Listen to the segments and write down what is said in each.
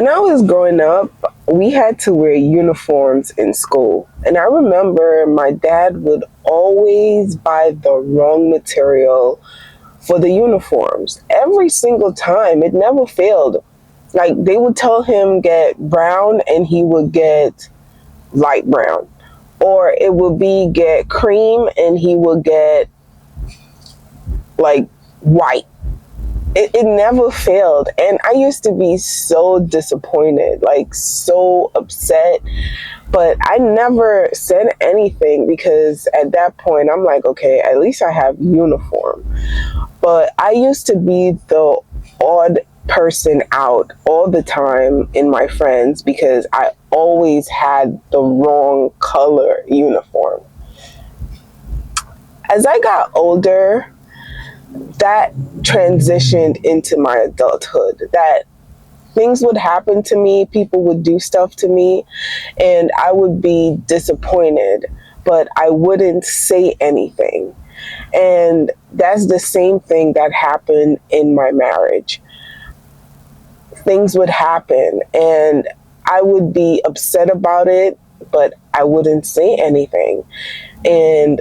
When I was growing up, we had to wear uniforms in school. And I remember my dad would always buy the wrong material for the uniforms. Every single time, it never failed. Like they would tell him get brown and he would get light brown. Or it would be get cream and he would get like white. It never failed. And I used to be so disappointed, like so upset. But I never said anything because at that point I'm like, okay, at least I have uniform. But I used to be the odd person out all the time in my friends because I always had the wrong color uniform. As I got older, that transitioned into my adulthood. That things would happen to me, people would do stuff to me, and I would be disappointed, but I wouldn't say anything. And that's the same thing that happened in my marriage. Things would happen, and I would be upset about it, but I wouldn't say anything. And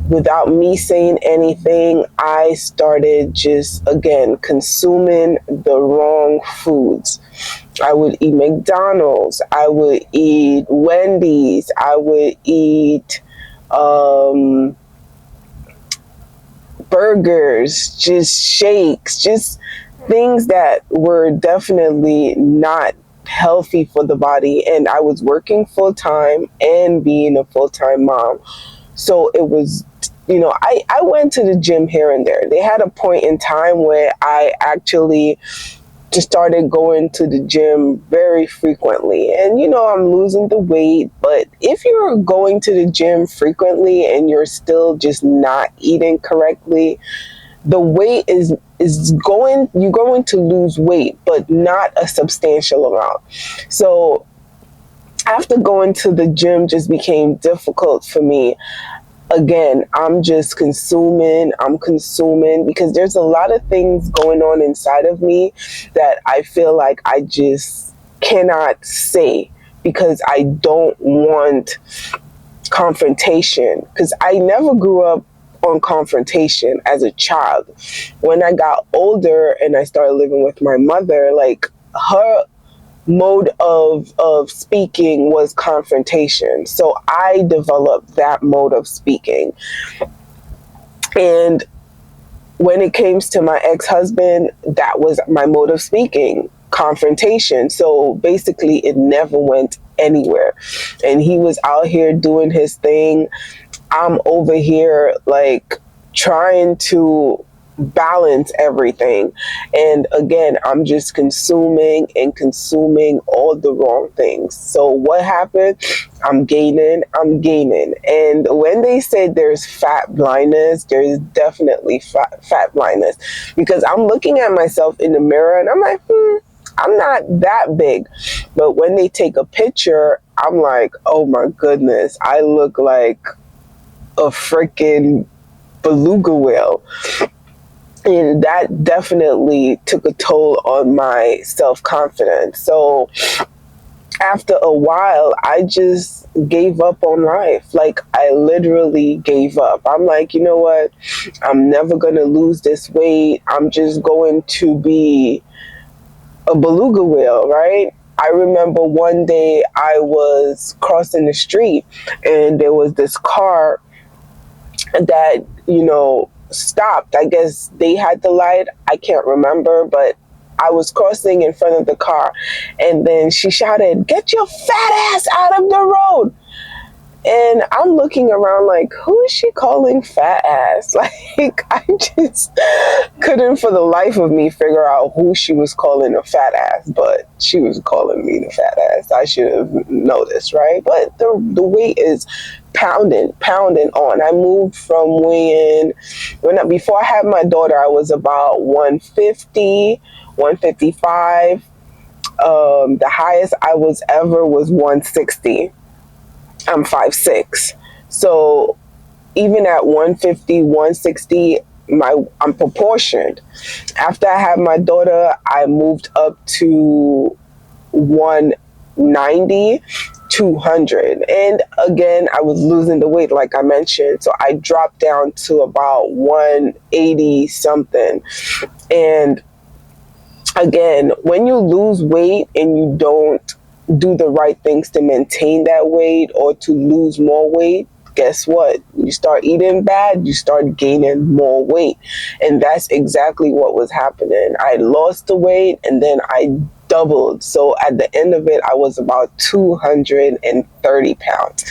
without me saying anything, I started just, again, consuming the wrong foods. I would eat McDonald's, I would eat Wendy's, I would eat burgers, just shakes, just things that were definitely not healthy for the body. And I was working full time and being a full time mom. So it was, I went to the gym here and there. They had a point in time where I actually just started going to the gym very frequently. And, I'm losing the weight. But if you're going to the gym frequently and you're still just not eating correctly, the weight you're going to lose weight, but not a substantial amount. So after going to the gym just became difficult for me. Again, I'm consuming because there's a lot of things going on inside of me that I feel like I just cannot say because I don't want confrontation, because I never grew up on confrontation as a child. When I got older and I started living with my mother, like her mode of speaking was confrontation. So I developed that mode of speaking. And when it came to my ex-husband, that was my mode of speaking, confrontation. So basically it never went anywhere. And he was out here doing his thing. I'm over here like trying to balance everything. And again, I'm just consuming all the wrong things. So what happened? I'm gaining. And when they said there's fat blindness, there's definitely fat blindness, because I'm looking at myself in the mirror and I'm like, I'm not that big. But when they take a picture, I'm like, oh my goodness, I look like a freaking beluga whale. And that definitely took a toll on my self-confidence. So after a while, I just gave up on life. Like, I literally gave up. I'm like, you know what? I'm never going to lose this weight. I'm just going to be a beluga whale, right? I remember one day I was crossing the street and there was this car that, stopped. I guess they had the light. I can't remember, but I was crossing in front of the car, and then she shouted, "Get your fat ass out of the road." And I'm looking around like, who is she calling fat ass? Like, I just couldn't for the life of me figure out who she was calling a fat ass, but she was calling me the fat ass. I should have noticed, right? But the weight is pounding on. I moved from before I had my daughter, I was about 150, 155. The highest I was ever was 160. I'm 5'6". So even at 150, 160, I'm proportioned. After I had my daughter, I moved up to 190, 200. And again, I was losing the weight, like I mentioned. So I dropped down to about 180 something. And again, when you lose weight and you don't do the right things to maintain that weight or to lose more weight, guess what? You start eating bad, you start gaining more weight. And that's exactly what was happening. I lost the weight and then I doubled. So at the end of it, I was about 230 pounds.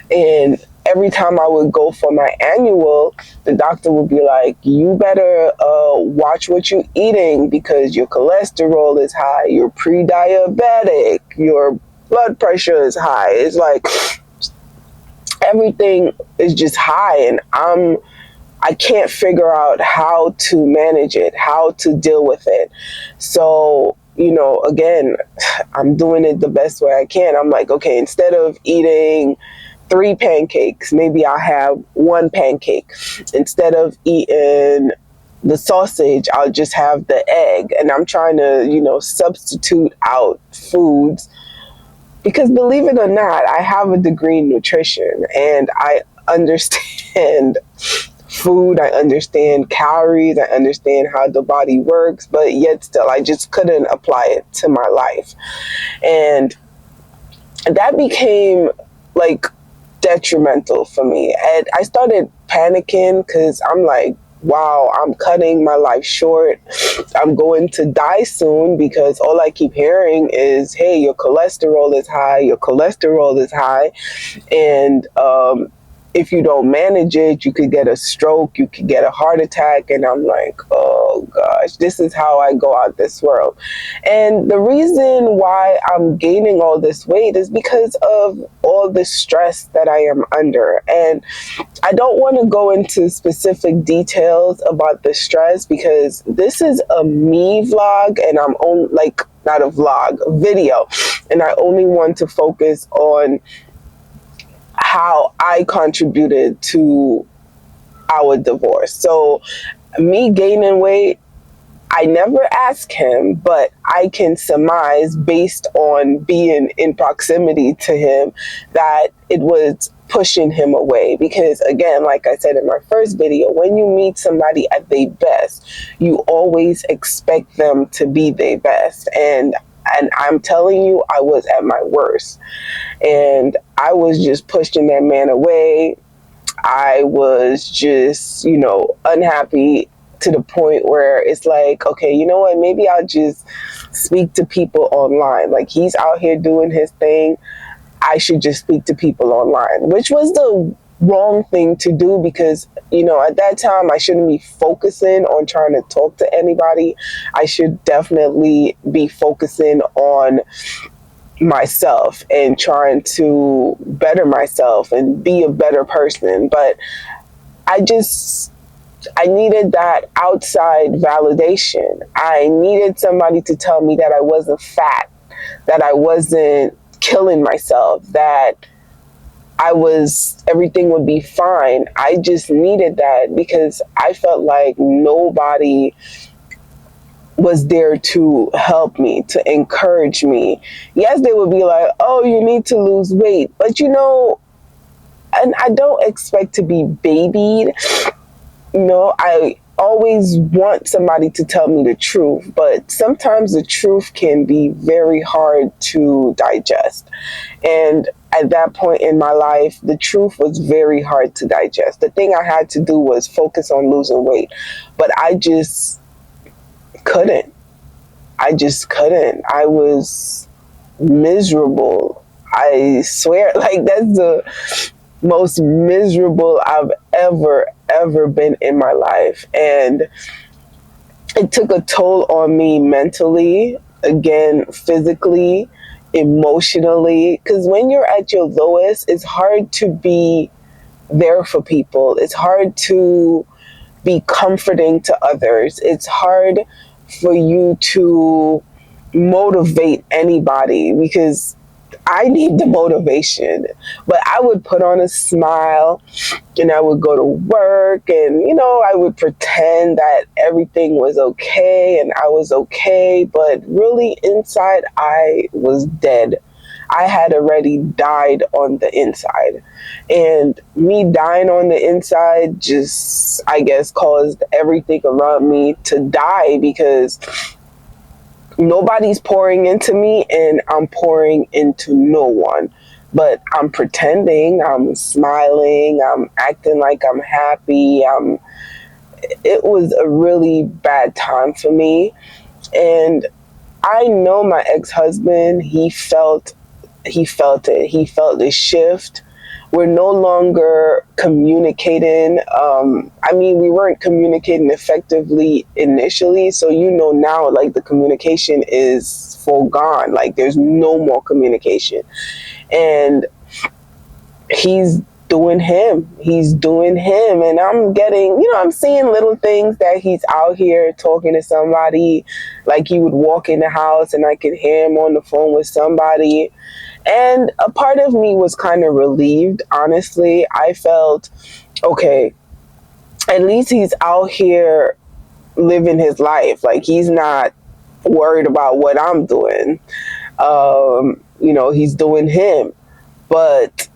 And every time I would go for my annual, the doctor would be like, you better watch what you're eating because your cholesterol is high, you're pre-diabetic, your blood pressure is high. It's like everything is just high, and I can't figure out how to manage it, how to deal with it. So, again, I'm doing it the best way I can. I'm like, okay, instead of eating 3 pancakes, maybe I'll have 1 pancake. Instead of eating the sausage, I'll just have the egg. And I'm trying to, substitute out foods because, believe it or not, I have a degree in nutrition and I understand food, I understand calories, I understand how the body works, but yet still I just couldn't apply it to my life. And that became like detrimental for me. And I started panicking because I'm like, wow, I'm cutting my life short. I'm going to die soon because all I keep hearing is, hey, your cholesterol is high, your cholesterol is high. And if you don't manage it, you could get a stroke, you could get a heart attack. And I'm like, oh gosh, this is how I go out this world. And the reason why I'm gaining all this weight is because of all the stress that I am under. And I don't want to go into specific details about the stress because this is a me vlog and I'm on not a vlog, a video. And I only want to focus on how I contributed to our divorce. So me gaining weight, I never asked him, but I can surmise based on being in proximity to him that it was pushing him away. Because again, like I said in my first video, when you meet somebody at their best, you always expect them to be their best. And I'm telling you, I was at my worst. And I was just pushing that man away. I was just, unhappy to the point where it's like, okay, you know what? Maybe I'll just speak to people online. Like, he's out here doing his thing. I should just speak to people online, which was the wrong thing to do because, at that time I shouldn't be focusing on trying to talk to anybody. I should definitely be focusing on myself and trying to better myself and be a better person. But I needed that outside validation. I needed somebody to tell me that I wasn't fat, that I wasn't killing myself, that everything would be fine. I just needed that because I felt like nobody was there to help me, to encourage me. Yes, they would be like, oh, you need to lose weight. But and I don't expect to be babied. I always want somebody to tell me the truth, but sometimes the truth can be very hard to digest. And at that point in my life, the truth was very hard to digest. The thing I had to do was focus on losing weight, but I just couldn't. I was miserable. I swear, that's the most miserable I've ever been in my life. And it took a toll on me mentally, again, physically, emotionally, because when you're at your lowest, it's hard to be there for people. It's hard to be comforting to others. It's hard for you to motivate anybody because I need the motivation. But I would put on a smile and I would go to work and, I would pretend that everything was okay and I was okay. But really, inside, I was dead. I had already died on the inside. And me dying on the inside just, I guess, caused everything around me to die because nobody's pouring into me and I'm pouring into no one. But I'm pretending, I'm smiling, I'm acting like I'm happy. It was a really bad time for me. And I know my ex-husband, he felt it. He felt the shift. We're no longer communicating. We weren't communicating effectively initially. So, now, like, the communication is full gone. Like, there's no more communication. And he's doing him. He's doing him. And I'm getting, I'm seeing little things that he's out here talking to somebody. Like, he would walk in the house and I could hear him on the phone with somebody. And a part of me was kind of relieved, honestly. I felt, okay, at least he's out here living his life. Like, he's not worried about what I'm doing. He's doing him. But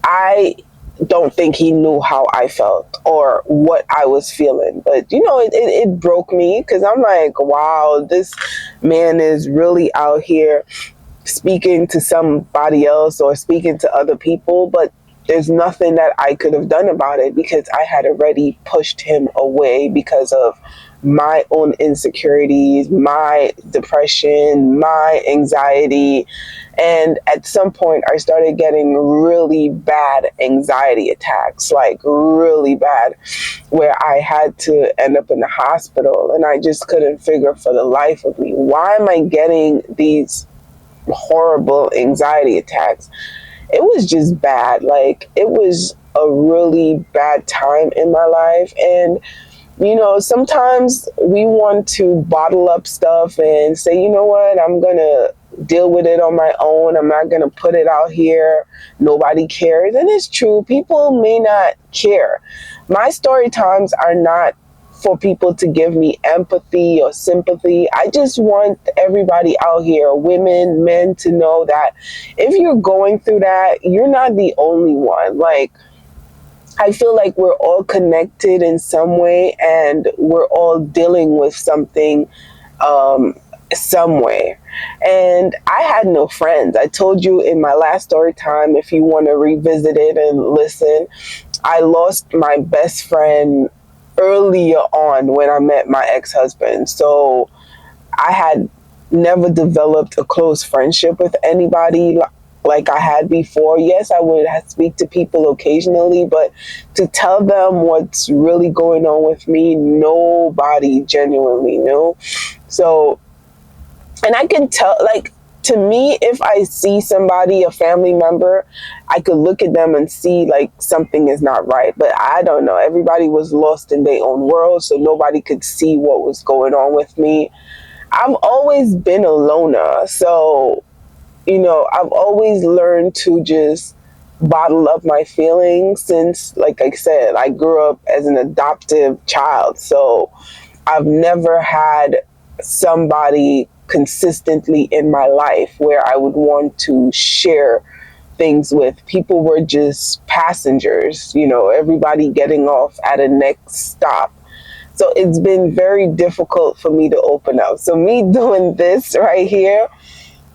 I don't think he knew how I felt or what I was feeling. But, it broke me because I'm like, wow, this man is really out here speaking to somebody else or speaking to other people, but there's nothing that I could have done about it because I had already pushed him away because of my own insecurities, my depression, my anxiety. And at some point, I started getting really bad anxiety attacks, like really bad, where I had to end up in the hospital. And I just couldn't figure for the life of me, why am I getting these horrible anxiety attacks? It was just bad. Like, it was a really bad time in my life. And sometimes we want to bottle up stuff and say, you know what, I'm gonna deal with it on my own. I'm not gonna put it out here. Nobody cares. And it's true, people may not care. My story times are not for people to give me empathy or sympathy. I just want everybody out here, women, men, to know that if you're going through that, you're not the only one. Like, I feel like we're all connected in some way and we're all dealing with something some way. And I had no friends. I told you in my last story time, if you want to revisit it and listen, I lost my best friend earlier on when I met my ex-husband. So I had never developed a close friendship with anybody like I had before. Yes, I would speak to people occasionally, but to tell them what's really going on with me, nobody genuinely knew. So, and I can tell, like, to me, if I see somebody, a family member, I could look at them and see like something is not right. But I don't know. Everybody was lost in their own world, so nobody could see what was going on with me. I've always been a loner, so I've always learned to just bottle up my feelings since, like I said, I grew up as an adoptive child. So I've never had somebody consistently in my life where I would want to share things with. People were just passengers, everybody getting off at a next stop. So it's been very difficult for me to open up. So me doing this right here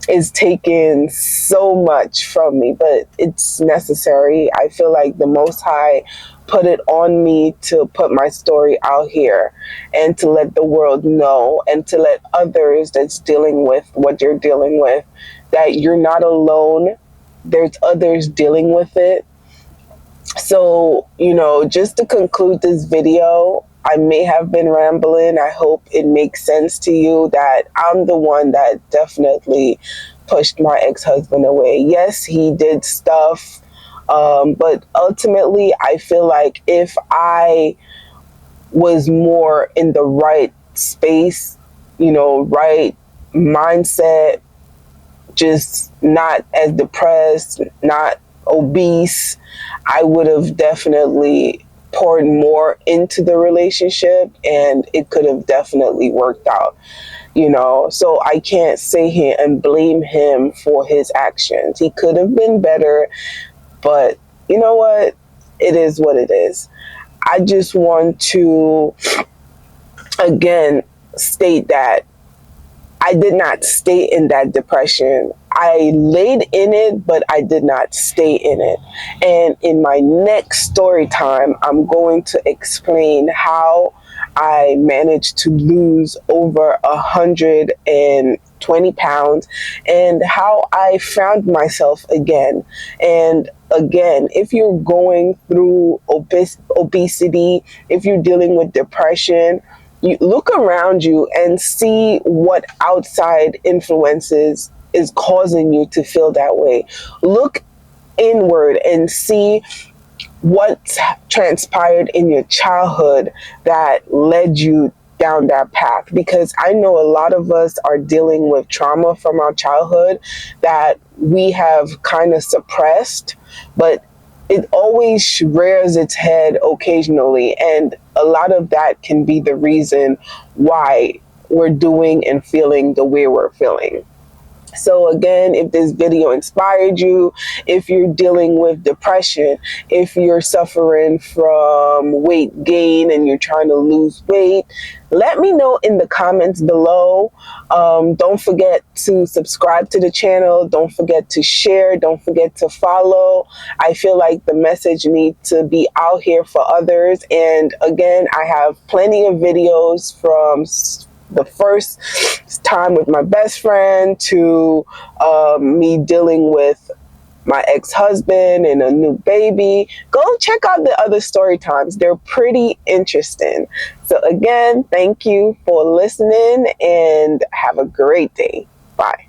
is taking so much from me, but it's necessary. I feel like the Most High put it on me to put my story out here and to let the world know and to let others that's dealing with what you're dealing with that you're not alone. There's others dealing with it. So, just to conclude this video, I may have been rambling. I hope it makes sense to you that I'm the one that definitely pushed my ex-husband away. Yes, he did stuff, but ultimately, I feel like if I was more in the right space, right mindset, just not as depressed, not obese, I would have definitely poured more into the relationship and it could have definitely worked out, you know. So I can't sit here and blame him for his actions. He could have been better, but you know what? It is what it is. I just want to again state that I did not stay in that depression. I laid in it, but I did not stay in it. And in my next story time, I'm going to explain how I managed to lose over 120 pounds and how I found myself again. And again, if you're going through obesity, if you're dealing with depression, you look around you and see what outside influences is causing you to feel that way. Look inward and see what transpired in your childhood that led you down that path, because I know a lot of us are dealing with trauma from our childhood that we have kind of suppressed, but it always rears its head occasionally, and a lot of that can be the reason why we're doing and feeling the way we're feeling. So again, if this video inspired you, if you're dealing with depression, if you're suffering from weight gain and you're trying to lose weight, let me know in the comments below. Don't forget to subscribe to the channel. Don't forget to share. Don't forget to follow. I feel like the message needs to be out here for others. And again, I have plenty of videos from the first time with my best friend to me dealing with my ex-husband and a new baby. Go check out the other story times. They're pretty interesting. So again, thank you for listening and have a great day. Bye.